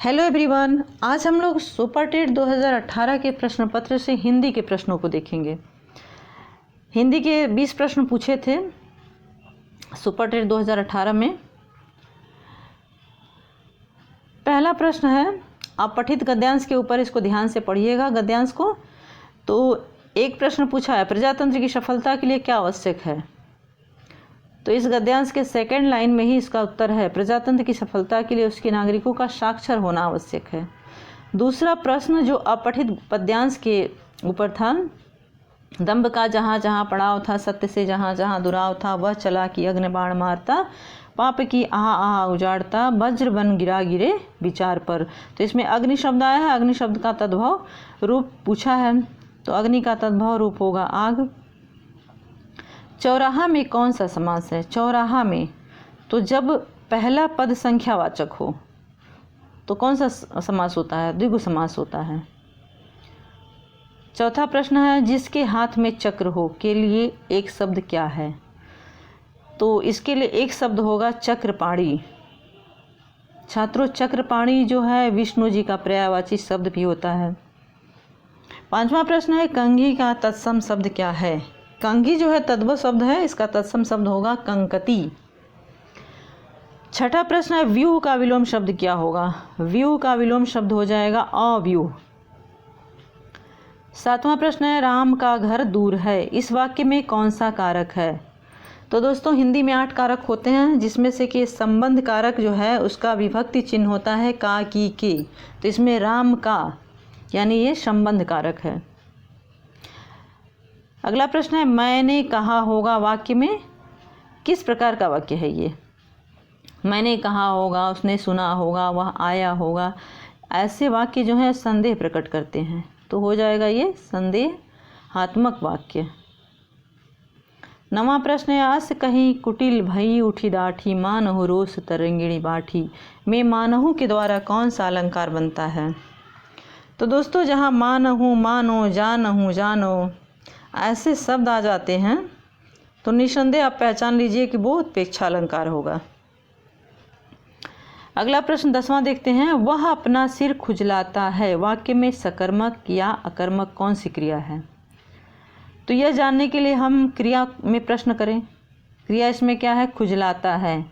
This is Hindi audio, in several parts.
हेलो एवरीवन, आज हम लोग सुपर टेट 2018 के प्रश्न पत्र से हिंदी के प्रश्नों को देखेंगे। हिंदी के 20 प्रश्न पूछे थे सुपर टेट 2018 में। पहला प्रश्न है, आप पठित गद्यांश के ऊपर इसको ध्यान से पढ़िएगा गद्यांश को। तो एक प्रश्न पूछा है, प्रजातंत्र की सफलता के लिए क्या आवश्यक है। तो इस गद्यांश के सेकंड लाइन में ही इसका उत्तर है, प्रजातंत्र की सफलता के लिए उसके नागरिकों का साक्षर होना आवश्यक है। दूसरा प्रश्न जो अपठित पद्यांश के ऊपर था, दंभ का जहाँ जहाँ पड़ाव था, सत्य से जहाँ जहाँ दुराव था, वह चला कि अग्नि बाण मारता, पाप की आहा आहा उजाड़ता, वज्र बन गिरा गिरे विचार पर। तो इसमें अग्नि शब्द आया है, अग्नि शब्द का तद्भव रूप पूछा है, तो अग्नि का तद्भव रूप होगा आग। चौराहा में कौन सा समास है। चौराहा में तो जब पहला पद संख्यावाचक हो तो कौन सा समास होता है, द्विगु समास होता है। चौथा प्रश्न है, जिसके हाथ में चक्र हो के लिए एक शब्द क्या है। तो इसके लिए एक शब्द होगा चक्रपाणी। छात्रों, चक्रपाणी जो है विष्णु जी का पर्यायवाची शब्द भी होता है। पांचवा प्रश्न है, कंघी का तत्सम शब्द क्या है। कंघी जो है तद्भव शब्द है, इसका तत्सम शब्द होगा कंकती। छठा प्रश्न है, व्यूह का विलोम शब्द क्या होगा। व्यूह का विलोम शब्द हो जाएगा अव्यूह। सातवां प्रश्न है, राम का घर दूर है, इस वाक्य में कौन सा कारक है। तो दोस्तों हिंदी में 8 कारक होते हैं, जिसमें से कि संबंध कारक जो है उसका विभक्ति चिन्ह होता है का की के। तो इसमें राम का यानी ये संबंध कारक है। अगला प्रश्न है, मैंने कहा होगा वाक्य में किस प्रकार का वाक्य है ये। मैंने कहा होगा, उसने सुना होगा, वह आया होगा, ऐसे वाक्य जो है संदेह प्रकट करते हैं, तो हो जाएगा ये संदेहात्मक वाक्य। 9वां प्रश्न है, अस कहीं कुटिल भई उठी दाठी, मानहु रोष तरंगिणी बाठी, में मानहु के द्वारा कौन सा अलंकार बनता है। तो दोस्तों जहाँ मानहु, मानो, जानहु, जानो ऐसे शब्द आ जाते हैं तो निसंदेह आप पहचान लीजिए कि वो उत्प्रेक्षा अलंकार होगा। अगला प्रश्न 10वां देखते हैं, वह अपना सिर खुजलाता है, वाक्य में सकर्मक या अकर्मक कौन सी क्रिया है। तो यह जानने के लिए हम क्रिया में प्रश्न करें। क्रिया इसमें क्या है, खुजलाता है।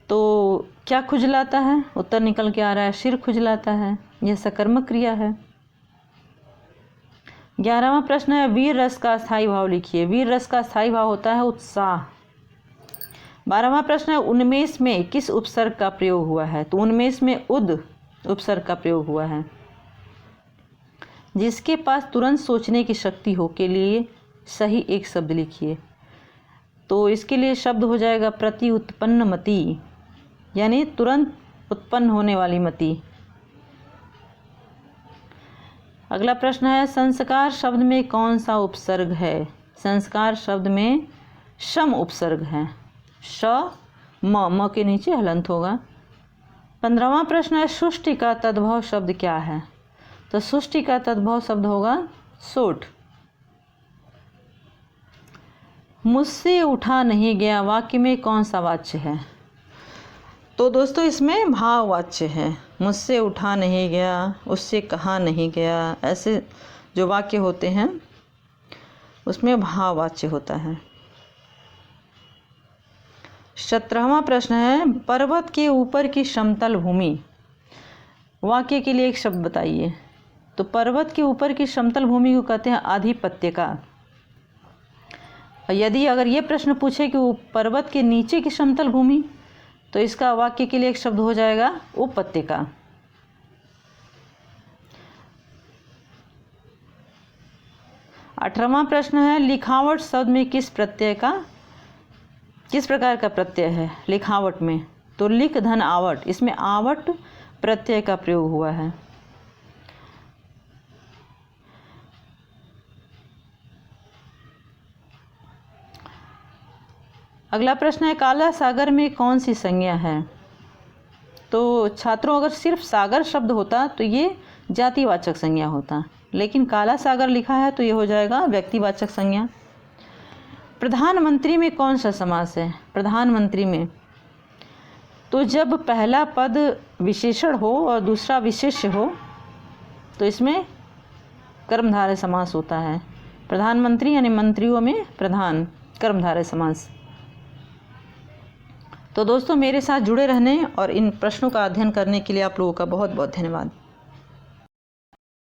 तो क्या खुजलाता है, उत्तर निकल के आ रहा है सिर खुजलाता है, यह सकर्मक क्रिया है। 11वां प्रश्न है, वीर रस का स्थायी भाव लिखिए। वीर रस का स्थायी भाव होता है उत्साह। 12वां प्रश्न है, उन्मेष में किस उपसर्ग का प्रयोग हुआ है। तो उन्मेष में उद उपसर्ग का प्रयोग हुआ है। जिसके पास तुरंत सोचने की शक्ति हो के लिए सही एक शब्द लिखिए। तो इसके लिए शब्द हो जाएगा प्रति उत्पन्न मति, यानी तुरंत उत्पन्न होने वाली मति। अगला प्रश्न है, संस्कार शब्द में कौन सा उपसर्ग है। संस्कार शब्द में शम उपसर्ग है, श म के नीचे हलंत होगा। 15वां प्रश्न है, सुष्टि का तद्भव शब्द क्या है। तो सुष्टि का तद्भव शब्द होगा सोठ। मुझसे उठा नहीं गया, वाक्य में कौन सा वाच्य है। तो दोस्तों इसमें भाववाच्य है। मुझसे उठा नहीं गया, उससे कहा नहीं गया, ऐसे जो वाक्य होते हैं उसमें भाववाच्य होता है। 17वां प्रश्न है, पर्वत के ऊपर की समतल भूमि, वाक्य के लिए एक शब्द बताइए। तो पर्वत के ऊपर की समतल भूमि को कहते हैं आधिपत्य का। यदि अगर ये प्रश्न पूछे कि पर्वत के नीचे की समतल भूमि, तो इसका वाक्य के लिए एक शब्द हो जाएगा उपत्यका। 18वां प्रश्न है, लिखावट शब्द में किस प्रकार का प्रत्यय है लिखावट में। तो लिख धन आवट, इसमें आवट प्रत्यय का प्रयोग हुआ है। अगला प्रश्न है, काला सागर में कौन सी संज्ञा है। तो छात्रों अगर सिर्फ सागर शब्द होता तो ये जातिवाचक संज्ञा होता, लेकिन काला सागर लिखा है तो ये हो जाएगा व्यक्तिवाचक संज्ञा। प्रधानमंत्री में कौन सा समास है। प्रधानमंत्री में तो जब पहला पद विशेषण हो और दूसरा विशेष्य हो तो इसमें कर्मधारय समास होता है। प्रधानमंत्री यानी मंत्रियों में प्रधान, कर्मधारय समास। तो दोस्तों, मेरे साथ जुड़े रहने और इन प्रश्नों का अध्ययन करने के लिए आप लोगों का बहुत बहुत धन्यवाद।